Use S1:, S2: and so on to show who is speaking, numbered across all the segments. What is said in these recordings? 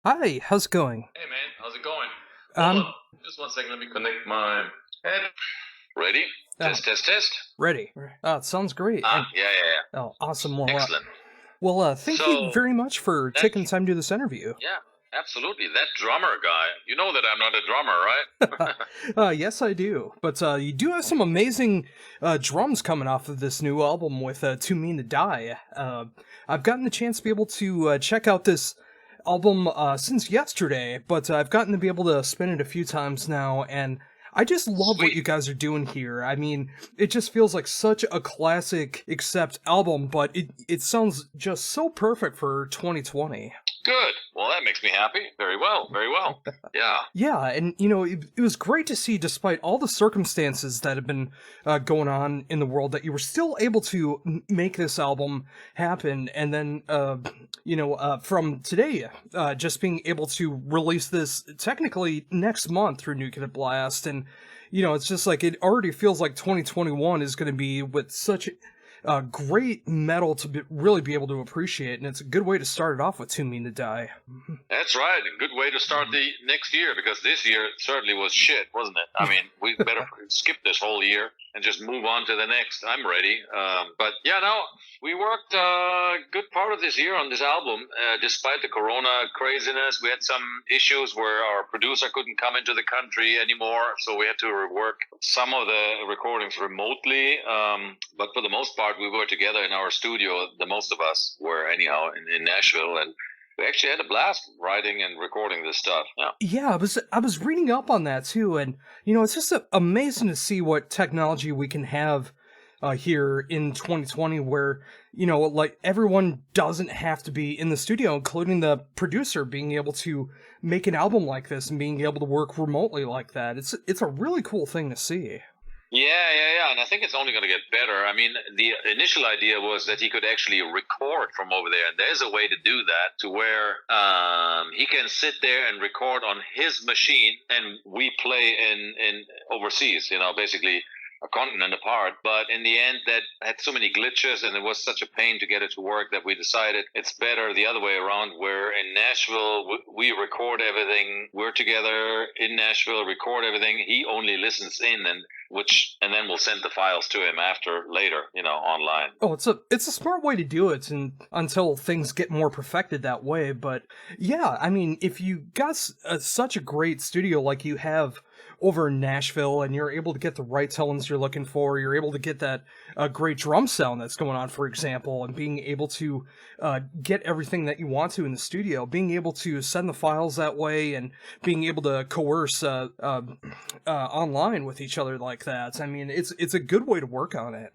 S1: Hi, how's it going?
S2: Hey man, how's it going? Hold
S1: Um,
S2: up. Just one second, let me connect my head. Ready?
S1: oh,
S2: Test, test, test.
S1: ready. It sounds great.
S2: Ah,
S1: And
S2: yeah, yeah, yeah.
S1: oh, awesome.
S2: Excellent.
S1: Thank you
S2: So
S1: very much for
S2: that
S1: taking time to do this interview.
S2: yeah, absolutely. That drummer guy. You know that I'm not a drummer, right?
S1: Yes, I do. But you do have some amazing drums coming off of this new album with "Too Mean to Die." I've gotten the chance to be able to check out this album since yesterday, but I've gotten to be able to spin it a few times now, and I just love what
S2: Sweet.
S1: you guys are doing here. I mean, it just feels like such a classic accept album, but it sounds just so perfect for 2020.
S2: Good. Well, that makes me happy. Very well, very well. Yeah.
S1: Yeah, and it was great to see, despite all the circumstances that have been going on in the world, that you were still able to make this album happen. And then, from today, just being able to release this technically next month through Nuclear Blast. And, it's just like it already feels like 2021 is going to be with such great metal to really be able to appreciate. And it's a good way to start it off with Too Mean to Die.
S2: That's right. A good way to start the next year because this year certainly was shit, wasn't it? I mean, we better skip this whole year and just move on to the next. I'm ready. But yeah, no, we worked a good part of this year on this album. Despite the corona craziness, we had some issues where our producer couldn't come into the country anymore. So we had to rework some of the recordings remotely. But for the most part, we were together in our studio. The most of us were anyhow in Nashville. And we actually had a blast writing and recording this stuff. Yeah.
S1: Yeah, I was reading up on that too, and it's just amazing to see what technology we can have here in 2020, where like everyone doesn't have to be in the studio, including the producer being able to make an album like this and being able to work remotely like that. It's a really cool thing to see.
S2: Yeah, yeah, yeah. And I think it's only going to get better. I mean, the initial idea was that he could actually record from over there. And there's a way to do that to where he can sit there and record on his machine and we play in overseas, basically a continent apart. But in the end, that had so many glitches and it was such a pain to get it to work that we decided it's better the other way around, where in Nashville, we record everything. We're together in Nashville, record everything. He only listens in and then we'll send the files to him after later, online.
S1: Oh, it's a smart way to do it, and until things get more perfected that way. But yeah, I mean, if you got such a great studio like you have over in Nashville, and you're able to get the right tones you're looking for, you're able to get that great drum sound that's going on, for example, and being able to get everything that you want to in the studio, being able to send the files that way, and being able to coerce online with each other like that. I mean, it's a good way to work on it.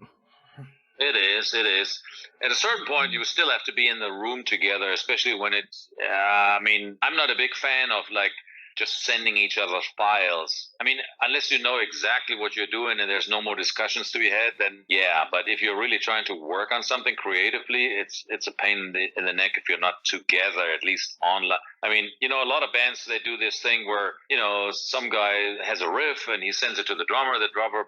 S2: It is. It is. At a certain point, you still have to be in the room together, especially when it's. I mean, I'm not a big fan of like just sending each other files. I mean, unless you know exactly what you're doing and there's no more discussions to be had, then yeah. But if you're really trying to work on something creatively, it's a pain in the neck if you're not together, at least online. I mean, a lot of bands, they do this thing where, some guy has a riff and he sends it to the drummer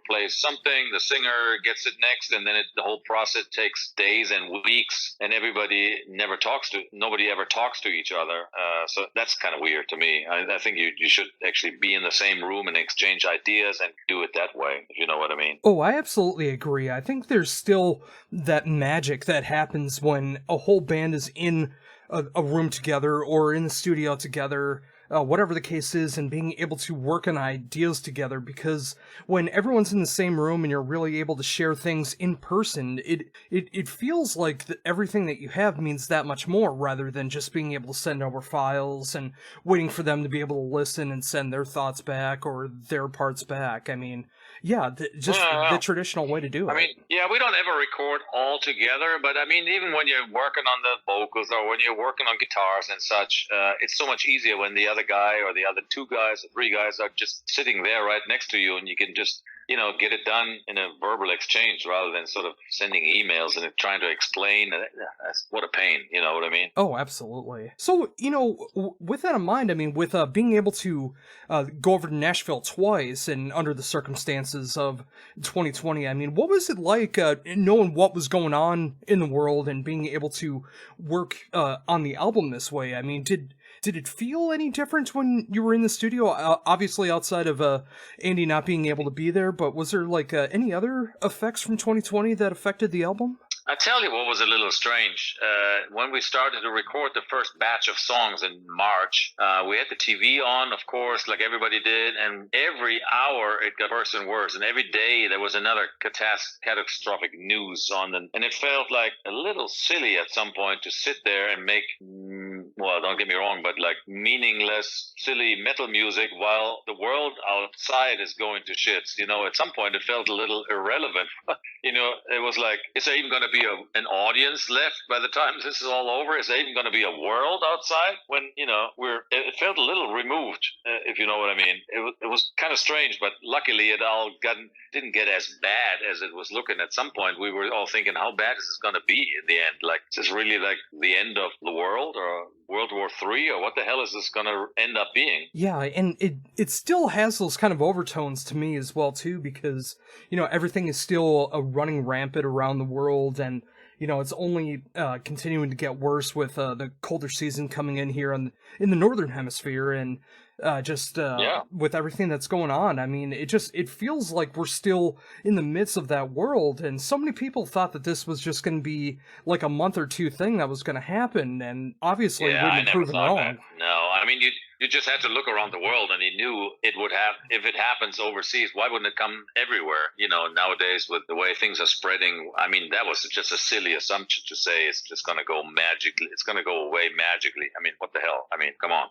S2: plays something, the singer gets it next, and then the whole process takes days and weeks, and nobody ever talks to each other. So that's kind of weird to me. I think you should actually be in the same room and exchange ideas and do it that way, if you know what I mean.
S1: Oh, I absolutely agree. I think there's still that magic that happens when a whole band is in a room together or in the studio together, whatever the case is, and being able to work on ideas together. Because when everyone's in the same room and you're really able to share things in person, it feels like everything that you have means that much more, rather than just being able to send over files and waiting for them to be able to listen and send their thoughts back or their parts back. I mean, yeah, just the traditional way to do it.
S2: I mean, yeah, we don't ever record all together, but I mean, even when you're working on the vocals or when you're working on guitars and such, it's so much easier when the other guy or the other two guys or three guys are just sitting there right next to you and you can just get it done in a verbal exchange rather than sort of sending emails and trying to explain. What a pain, you know what I mean?
S1: Oh, absolutely. So, with that in mind, I mean, with being able to go over to Nashville twice and under the circumstances of 2020, I mean, what was it like knowing what was going on in the world and being able to work on the album this way? I mean, Did it feel any different when you were in the studio? Obviously, outside of Andy not being able to be there, but was there like any other effects from 2020 that affected the album?
S2: I tell you what was a little strange. When we started to record the first batch of songs in March, we had the TV on, of course, like everybody did, and every hour it got worse and worse. And every day there was another catastrophic news on, and it felt like a little silly at some point to sit there and make, well, don't get me wrong, but like meaningless, silly metal music while the world outside is going to shits. At some point it felt a little irrelevant. It was like, is there even going to be an audience left by the time this is all over? Is there even going to be a world outside when, it felt a little removed, if you know what I mean. It was kind of strange, but luckily it all didn't get as bad as it was looking. At some point we were all thinking, how bad is this going to be in the end? Like, is this really like the end of the world or World War III, or what the hell is this going to end up being?
S1: Yeah, and it still has those kind of overtones to me as well, too, because, everything is still running rampant around the world, and, it's only continuing to get worse with the colder season coming in here in the Northern Hemisphere, and with everything that's going on. I mean, it feels like we're still in the midst of that world, and so many people thought that this was just going to be like a month or two thing that was going to happen, and obviously it wouldn't be proven wrong.
S2: That. No, I mean, you just had to look around the world, and you knew it would have, if it happens overseas, why wouldn't it come everywhere? Nowadays with the way things are spreading, I mean, that was just a silly assumption to say it's just going to go magically. It's going to go away magically. I mean, what the hell? I mean, come on.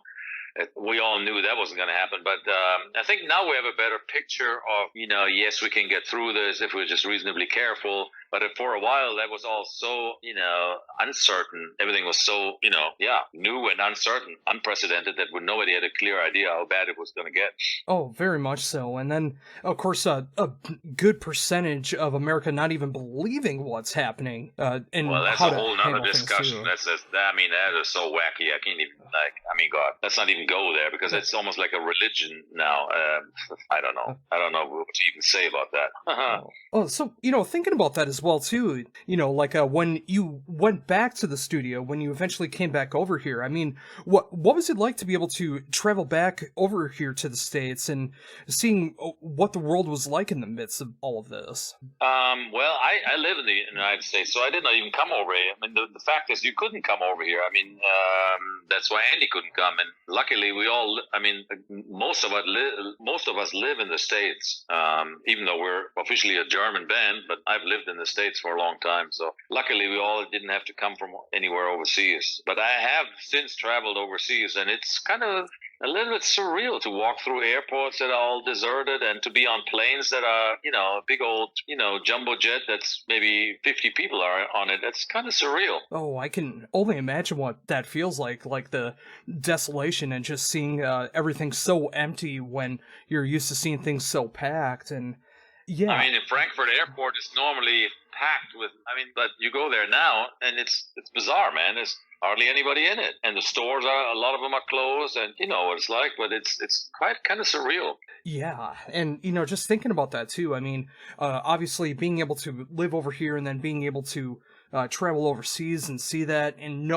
S2: We all knew that wasn't going to happen, but I think now we have a better picture of, yes, we can get through this if we're just reasonably careful. But for a while, that was all so, uncertain. Everything was so, new and uncertain, unprecedented, that nobody had a clear idea how bad it was going to get.
S1: Oh, very much so. And then, of course, a good percentage of America not even believing what's happening. And
S2: well, that's
S1: how
S2: a whole nother discussion. That is so wacky. I can't even, God, let's not even go there, because it's almost like a religion now. I don't know what to even say about that.
S1: So, thinking about that as well, too, when you went back to the studio, when you eventually came back over here, I mean, what was it like to be able to travel back over here to the States and seeing what the world was like in the midst of all of this?
S2: Well, I live in the United States, so I did not even come over here. I mean, the fact is, you couldn't come over here. I mean, that's why Andy couldn't come, and luckily most of us live in the States, even though we're officially a German band, but I've lived in the States for a long time, so luckily we all didn't have to come from anywhere overseas. But I have since traveled overseas, and it's kind of a little bit surreal to walk through airports that are all deserted and to be on planes that are, a big old, jumbo jet that's maybe 50 people are on it. That's kind of surreal.
S1: Oh, I can only imagine what that feels like the desolation and just seeing everything so empty when you're used to seeing things so packed. And yeah.
S2: I mean, in Frankfurt Airport is normally packed with, but you go there now and it's bizarre, man. There's hardly anybody in it. And the stores a lot of them are closed, and you know what it's like, but it's quite kind of surreal.
S1: Yeah, and just thinking about that too, I mean, obviously being able to live over here and then being able to travel overseas and see that, and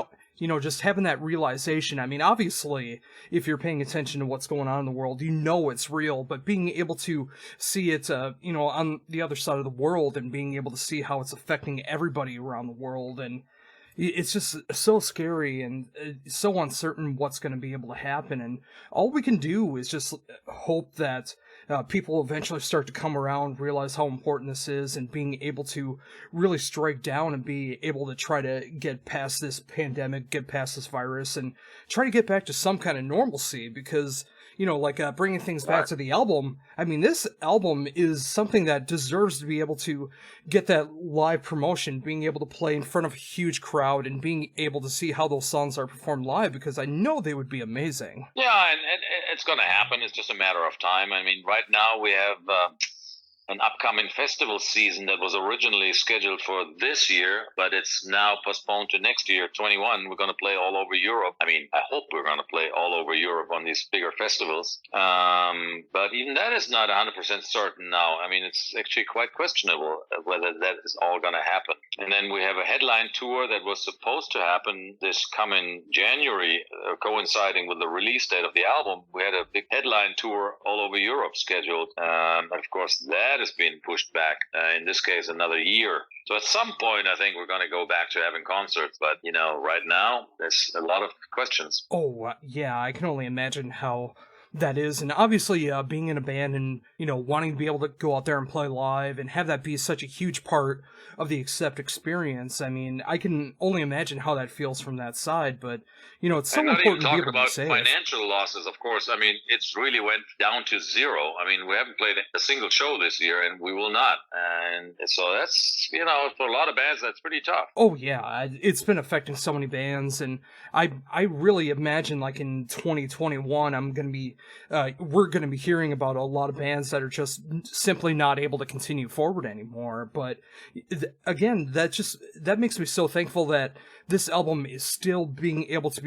S1: just having that realization. I mean, obviously, if you're paying attention to what's going on in the world, it's real, but being able to see it, on the other side of the world and being able to see how it's affecting everybody around the world, and it's just so scary and so uncertain what's going to be able to happen. And all we can do is just hope that people eventually start to come around, realize how important this is, and being able to really strike down and be able to try to get past this pandemic, get past this virus, and try to get back to some kind of normalcy. Because, bringing things back to the album, I mean, this album is something that deserves to be able to get that live promotion, being able to play in front of a huge crowd and being able to see how those songs are performed live, because I know they would be amazing.
S2: Yeah, and it's going to happen. It's just a matter of time. I mean, right now we have an upcoming festival season that was originally scheduled for this year, but it's now postponed to next year, 21. We're going to play all over Europe. I mean, I hope we're going to play all over Europe on these bigger festivals. But even that is not 100% certain now. I mean, it's actually quite questionable whether that is all going to happen. And then we have a headline tour that was supposed to happen this coming January, coinciding with the release date of the album. We had a big headline tour all over Europe scheduled. And of course, that has been pushed back, in this case, another year. So at some point, I think we're going to go back to having concerts. But, right now, there's a lot of questions.
S1: Oh, yeah, I can only imagine how that is. And obviously, being in a band and, wanting to be able to go out there and play live and have that be such a huge part of the Accept experience. I mean, I can only imagine how that feels from that side, but, it's so important to be able to say
S2: financial losses, of course. I mean, it's really went down to zero. I mean, we haven't played a single show this year, and we will not. And so that's, for a lot of bands, that's pretty tough.
S1: Oh, yeah. It's been affecting so many bands, and I really imagine, like, in 2021, we're going to be hearing about a lot of bands that are just simply not able to continue forward anymore. But again, that makes me so thankful that this album is still being able to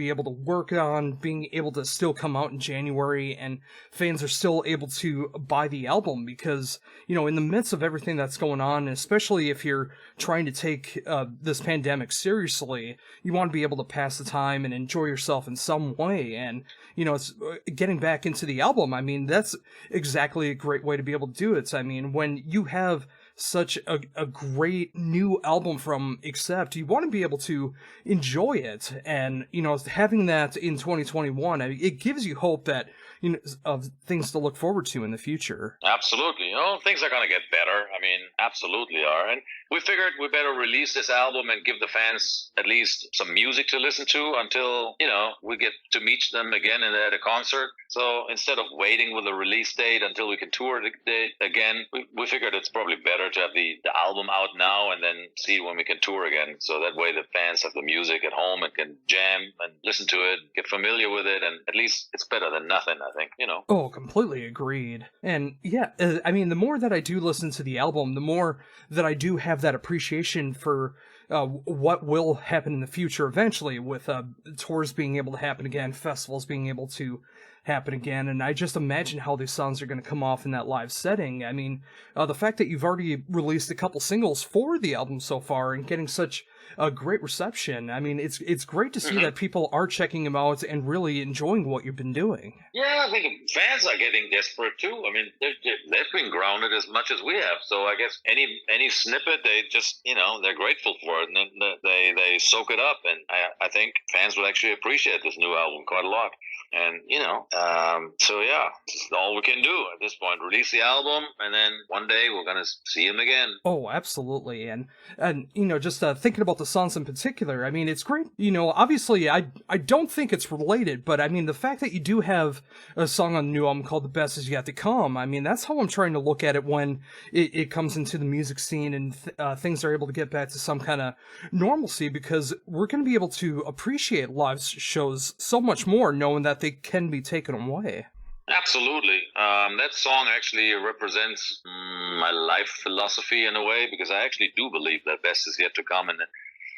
S1: work on, being able to still come out in January, and fans are still able to buy the album because, in the midst of everything that's going on, especially if you're trying to take this pandemic seriously, you want to be able to pass the time and enjoy yourself in some way. And, it's getting back into the album. I mean, that's exactly a great way to be able to do it. I mean, when you have such a great new album from Accept, you want to be able to enjoy it. And, having that in 2021, it gives you hope that, of things to look forward to in the future.
S2: Absolutely. Things are going to get better. I mean, absolutely are. And we figured we better release this album and give the fans at least some music to listen to until, we get to meet them again at a concert. So instead of waiting with the release date until we can tour again, we figured it's probably better to have the album out now and then see when we can tour again. So that way the fans have the music at home and can jam and listen to it, get familiar with it, and at least it's better than nothing, I think,
S1: Oh, completely agreed. And yeah, I mean, the more that I do listen to the album, the more that I do have that appreciation for what will happen in the future eventually with tours being able to happen again, festivals being able to happen again, and I just imagine how these songs are going to come off in that live setting. I mean, the fact that you've already released a couple singles for the album so far and getting such a great reception, I mean, it's great to see that people are checking them out and really enjoying what you've been doing.
S2: Yeah, I think fans are getting desperate too. I mean, they've been grounded as much as we have, so I guess any snippet, they just, they're grateful for it, and they soak it up, and I think fans will actually appreciate this new album quite a lot. And, so yeah, it's all we can do at this point. Release the album, and then one day we're going to see him again.
S1: Oh, absolutely. And just thinking about the songs in particular, I mean, it's great. Obviously, I don't think it's related, but I mean, the fact that you do have a song on the new album called The Best Is Yet to Come, I mean, that's how I'm trying to look at it when it comes into the music scene and things are able to get back to some kind of normalcy, because we're going to be able to appreciate live shows so much more knowing that they can be taken away.
S2: Absolutely. That song actually represents my life philosophy in a way, because I actually do believe that best is yet to come. And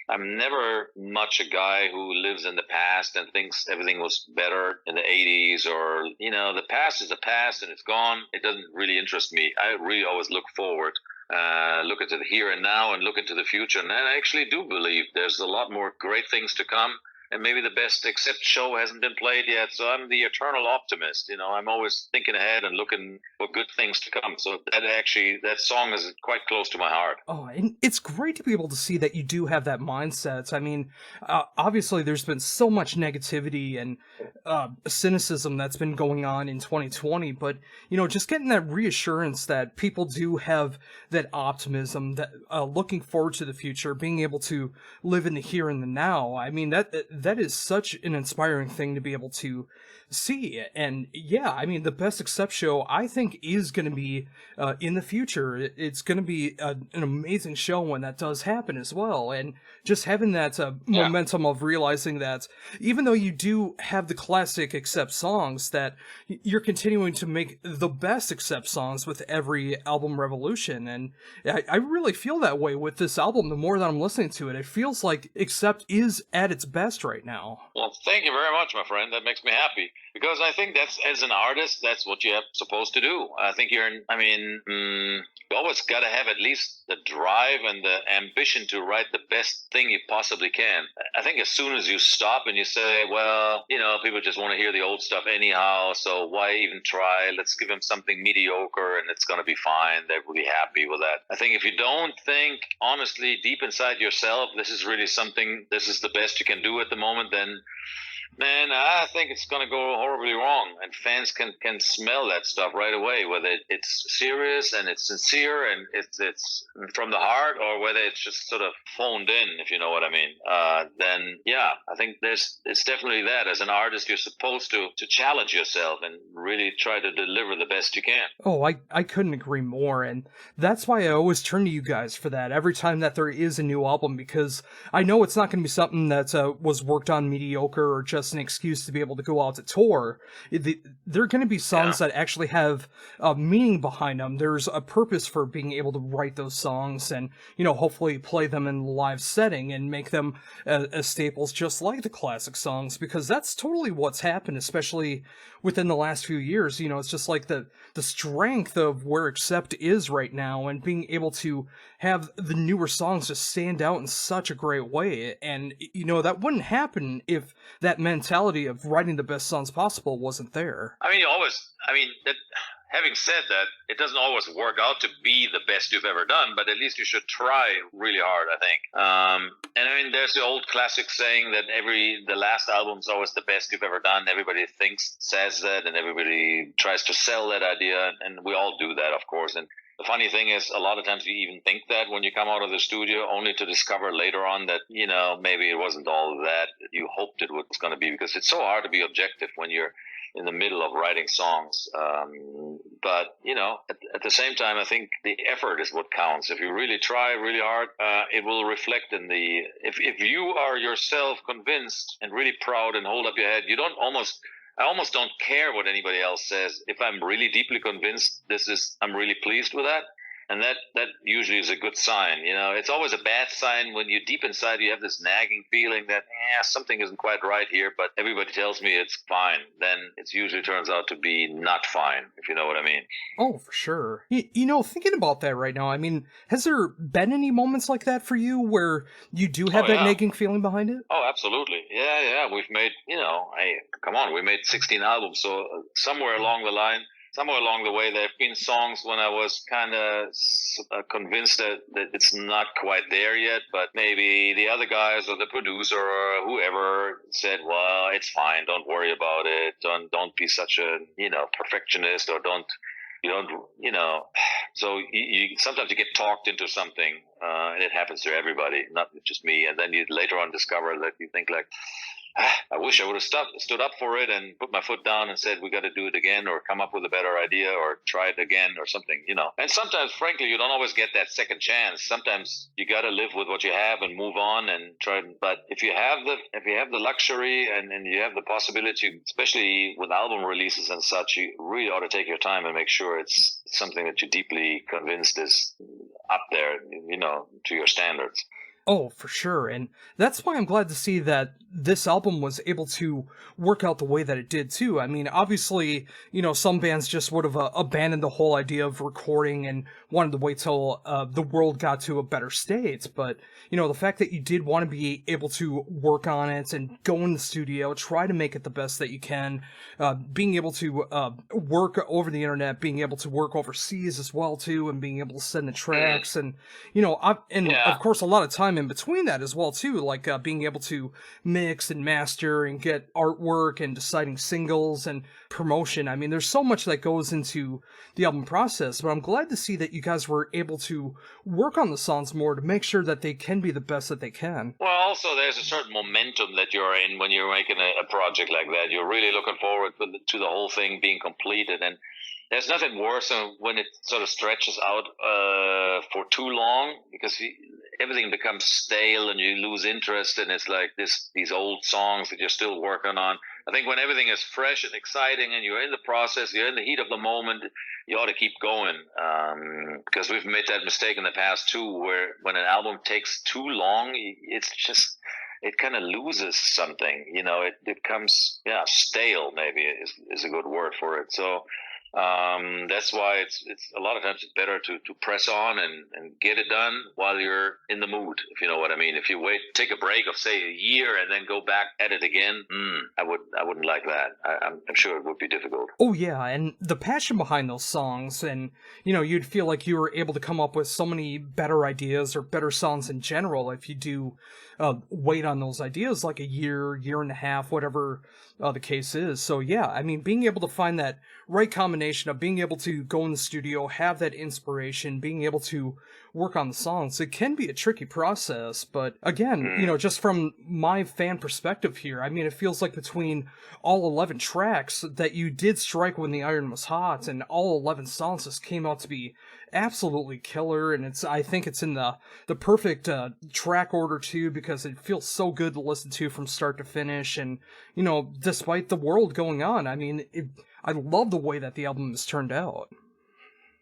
S2: I'm never much a guy who lives in the past and thinks everything was better in the 80s, or, the past is the past and it's gone. It doesn't really interest me. I really always look forward. Look into the here and now and look into the future. And I actually do believe there's a lot more great things to come. And maybe the best Accept show hasn't been played yet. So I'm the eternal optimist. I'm always thinking ahead and looking for good things to come. So that song is quite close to my heart.
S1: Oh, and it's great to be able to see that you do have that mindset. I mean, obviously there's been so much negativity and cynicism that's been going on in 2020, but, just getting that reassurance that people do have that optimism, that looking forward to the future, being able to live in the here and the now. I mean, that is such an inspiring thing to be able to see. And yeah, I mean, the Best Accept show, I think, is going to be in the future. It's going to be an amazing show when that does happen as well. And just having that
S2: Yeah.
S1: momentum of realizing that even though you do have the classic Accept songs, that you're continuing to make the best Accept songs with every album revolution. And I really feel that way with this album. The more that I'm listening to it, it feels like Accept is at its best right now.
S2: Well, thank you very much, my friend. That makes me happy because I think that's, as an artist, that's what you're supposed to do. I think you always got to have at least the drive and the ambition to write the best thing you possibly can. I think as soon as you stop and you say, well, people just want to hear the old stuff anyhow, so why even try? Let's give them something mediocre and it's going to be fine. They're really happy with that. I think if you don't think, honestly, deep inside yourself, this is the best you can do at the moment, then man, I think it's going to go horribly wrong, and fans can smell that stuff right away, whether it's serious and it's sincere and it's from the heart, or whether it's just sort of phoned in, if you know what I mean. Then yeah, I think it's definitely that. As an artist, you're supposed to challenge yourself and really try to deliver the best you can.
S1: Oh, I couldn't agree more, and that's why I always turn to you guys for that every time that there is a new album, because I know it's not going to be something that was worked on mediocre or just an excuse to be able to go out to tour. There are going to be songs that actually have meaning behind them. There's a purpose for being able to write those songs and, hopefully play them in a live setting and make them as staples just like the classic songs, because that's totally what's happened, especially within the last few years. It's just like the strength of where Accept is right now, and being able to have the newer songs just stand out in such a great way. And, that wouldn't happen if that mentality of writing the best songs possible wasn't there.
S2: Having said that, it doesn't always work out to be the best you've ever done, but at least you should try really hard, I think. There's the old classic saying that the last album's always the best you've ever done. Everybody says that, and everybody tries to sell that idea, and we all do that, of course. And the funny thing is, a lot of times you even think that when you come out of the studio, only to discover later on that, maybe it wasn't all that you hoped it was going to be, because it's so hard to be objective when you're in the middle of writing songs. But at the same time, I think the effort is what counts. If you really try really hard, it will reflect in if you are yourself convinced and really proud and hold up your head, I almost don't care what anybody else says. If I'm really deeply convinced I'm really pleased with that. And that usually is a good sign. It's always a bad sign when you deep inside you have this nagging feeling that something isn't quite right here, but everybody tells me it's fine. Then it usually turns out to be not fine, if you know what I mean.
S1: Oh, for sure. Thinking about that right now, has there been any moments like that for you where you do have that nagging feeling behind it?
S2: Oh, absolutely. Yeah. We've made, we made 16 albums. So somewhere along the way, there have been songs when I was kind of convinced that it's not quite there yet, but maybe the other guys or the producer or whoever said, well, it's fine, don't worry about it, don't be such a perfectionist, or so you sometimes you get talked into something, and it happens to everybody, not just me, and then you later on discover that you think like, I wish I would have stood up for it and put my foot down and said, we got to do it again, or come up with a better idea, or try it again, or something, And sometimes, frankly, you don't always get that second chance. Sometimes you got to live with what you have and move on and try. But if you have the luxury and you have the possibility, especially with album releases and such, you really ought to take your time and make sure it's something that you're deeply convinced is up there, to your standards.
S1: Oh, for sure. And that's why I'm glad to see that this album was able to work out the way that it did, too. Obviously, some bands just would have abandoned the whole idea of recording and wanted to wait till the world got to a better state. But, the fact that you did want to be able to work on it and go in the studio, try to make it the best that you can, being able to work over the internet, being able to work overseas as well, too, and being able to send the tracks. And, of course, a lot of time in between that as well, too, like being able to make mix and master and get artwork and deciding singles and promotion. I mean, there's so much that goes into the album process, but I'm glad to see that you guys were able to work on the songs more to make sure that they can be the best that they can.
S2: Well, also there's a certain momentum that you're in when you're making a project like that. You're really looking forward to the whole thing being completed, and there's nothing worse than when it sort of stretches out for too long, because everything becomes stale and you lose interest, and it's like these old songs that you're still working on. I think when everything is fresh and exciting and you're in the process, you're in the heat of the moment, you ought to keep going, because we've made that mistake in the past too, where when an album takes too long, it kind of loses something. It becomes stale, maybe is a good word for it. So that's why it's a lot of times it's better to press on and get it done while you're in the mood, if you know what I mean. If you take a break of say a year and then go back at it again, I wouldn't like that. I'm sure it would be difficult.
S1: Oh yeah, and the passion behind those songs, and you'd feel like you were able to come up with so many better ideas or better songs in general if you do wait on those ideas like a year and a half, whatever the case is. So yeah, I mean, being able to find that right combination of being able to go in the studio, have that inspiration, being able to work on the songs, it can be a tricky process. But again, just from my fan perspective here, I mean, it feels like between all 11 tracks that you did strike when the iron was hot, and all 11 songs just came out to be absolutely killer. And I think it's in the perfect track order too, because it feels so good to listen to from start to finish. And despite the world going on, I mean, I love the way that the album has turned out.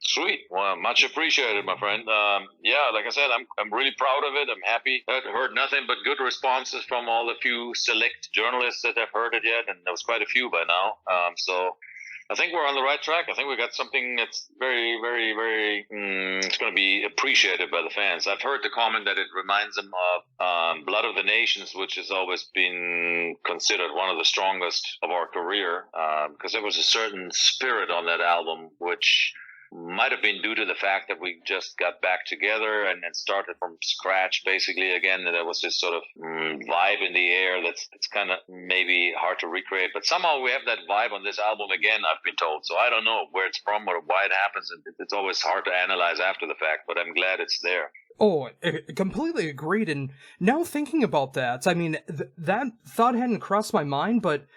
S2: Sweet. Well, much appreciated, my friend. Like I said, I'm really proud of it. I'm happy. I've heard nothing but good responses from all the few select journalists that have heard it yet, and there was quite a few by now. So I think we're on the right track. I think we got something that's very, very, very, it's going to be appreciated by the fans. I've heard the comment that it reminds them of Blood of the Nations, which has always been considered one of the strongest of our career, because there was a certain spirit on that album, which might have been due to the fact that we just got back together and started from scratch basically again, and there was this sort of vibe in the air that's kind of maybe hard to recreate, but somehow we have that vibe on this album again, I've been told. So I don't know where it's from or why it happens, and it's always hard to analyze after the fact, but I'm glad it's there.
S1: Oh, completely agreed. And now thinking about that, I mean, that thought hadn't crossed my mind, but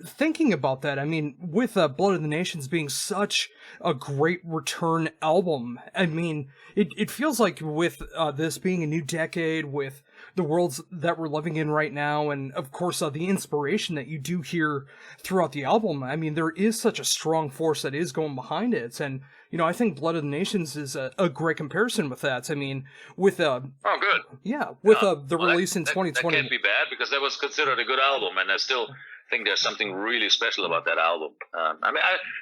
S1: thinking about that, I mean, with Blood of the Nations being such a great return album, I mean, it feels like with this being a new decade, with the worlds that we're living in right now, and of course the inspiration that you do hear throughout the album, I mean, there is such a strong force that is going behind it. And I think Blood of the Nations is a great comparison with that. I mean, with
S2: oh, good.
S1: Yeah, with the release in 2020.
S2: That can't be bad, because that was considered a good album, and I still think there's something really special about that album.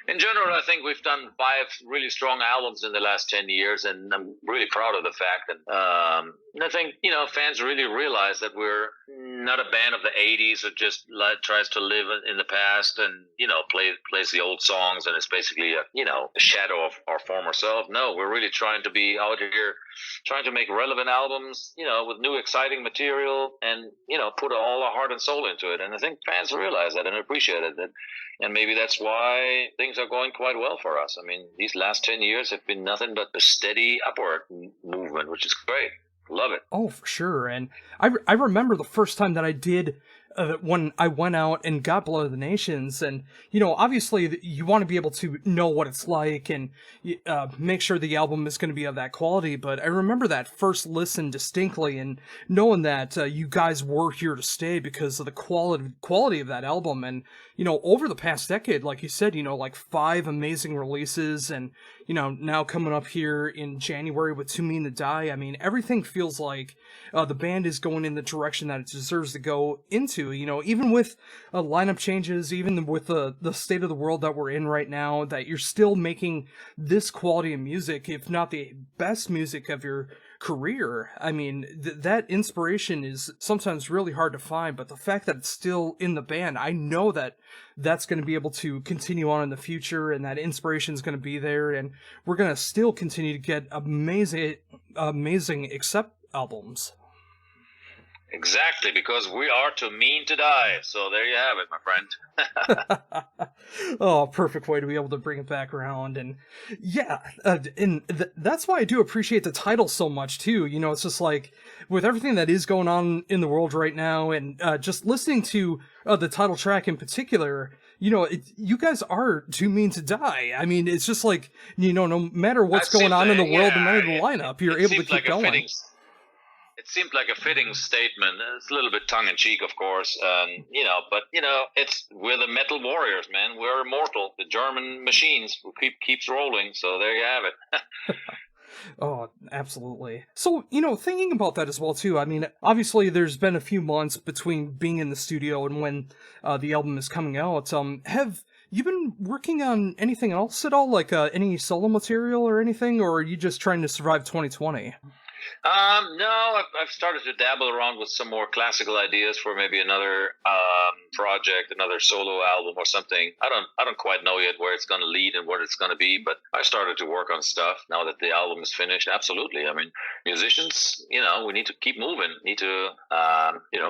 S2: In general, I think we've done 5 really strong albums in the last 10 years, and I'm really proud of the fact. And I think, fans really realize that we're not a band of the 80s that just tries to live in the past and, plays the old songs, and it's basically a shadow of our former self. No, we're really trying to be out here, trying to make relevant albums, with new exciting material, and, put all our heart and soul into it. And I think fans realize that and appreciate it. And maybe that's why things are going quite well for us. I mean, these last 10 years have been nothing but a steady upward movement, which is great. Love it.
S1: Oh, for sure. And I remember the first time that I did when I went out and got Blood of the Nations, and obviously you want to be able to know what it's like and make sure the album is going to be of that quality. But I remember that first listen distinctly, and knowing that you guys were here to stay because of the quality of that album. And over the past decade, like you said, like 5 amazing releases, and now coming up here in January with To Mean to Die. I mean, everything feels like the band is going in the direction that it deserves to go into. Even with lineup changes, even with the state of the world that we're in right now, that you're still making this quality of music, if not the best music of your career. I mean, that inspiration is sometimes really hard to find, but the fact that it's still in the band, I know that that's going to be able to continue on in the future, and that inspiration is going to be there, and we're going to still continue to get amazing accept albums.
S2: Exactly, because we are too mean to die. So there you have it, my friend.
S1: Oh, perfect way to be able to bring it back around. And yeah, that's why I do appreciate the title so much too. You know, it's just like with everything that is going on in the world right now, and just listening to the title track in particular, you know, you guys are too mean to die. I mean, it's just like, you know, no matter what's
S2: That
S1: going
S2: seemed
S1: on in
S2: like,
S1: the world, no
S2: yeah,
S1: matter the lineup, you're
S2: it
S1: able to
S2: seemed
S1: keep
S2: like a
S1: going.
S2: fitting. It seemed like a fitting statement. It's a little bit tongue in cheek, of course, but we're the metal warriors, man. We're immortal. The German machines keeps rolling. So there you have it.
S1: Oh, absolutely. So, you know, thinking about that as well, too, I mean, obviously there's been a few months between being in the studio and when the album is coming out. Have you been working on anything else at all? Like any solo material or anything? Or are you just trying to survive 2020?
S2: No, I've started to dabble around with some more classical ideas for maybe another project, another solo album or something. I don't quite know yet where it's going to lead and what it's going to be, but I started to work on stuff now that the album is finished. Absolutely. I mean, musicians, we need to keep moving, need to,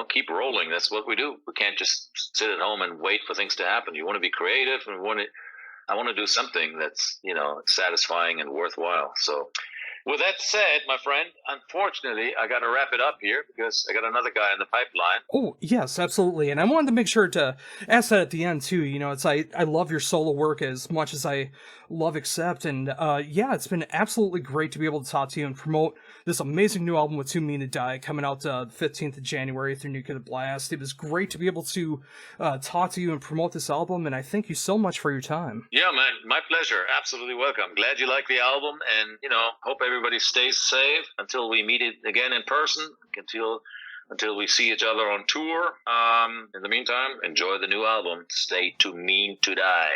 S2: keep rolling. That's what we do. We can't just sit at home and wait for things to happen. You want to be creative and I want to do something that's, satisfying and worthwhile. So, with that said, my friend, unfortunately, I got to wrap it up here because I got another guy in the pipeline.
S1: Oh, yes, absolutely. And I wanted to make sure to ask that at the end, too. You know, I love your solo work as much as I love Accept. And yeah, it's been absolutely great to be able to talk to you and promote this amazing new album with Too Mean to Die coming out the 15th of January through Nuclear Blast. It was great to be able to talk to you and promote this album. And I thank you so much for your time.
S2: Yeah, man, my pleasure. Absolutely welcome. Glad you like the album. And, hope everybody stays safe until we meet it again in person, until we see each other on tour. In the meantime, enjoy the new album. Stay Too Mean to Die.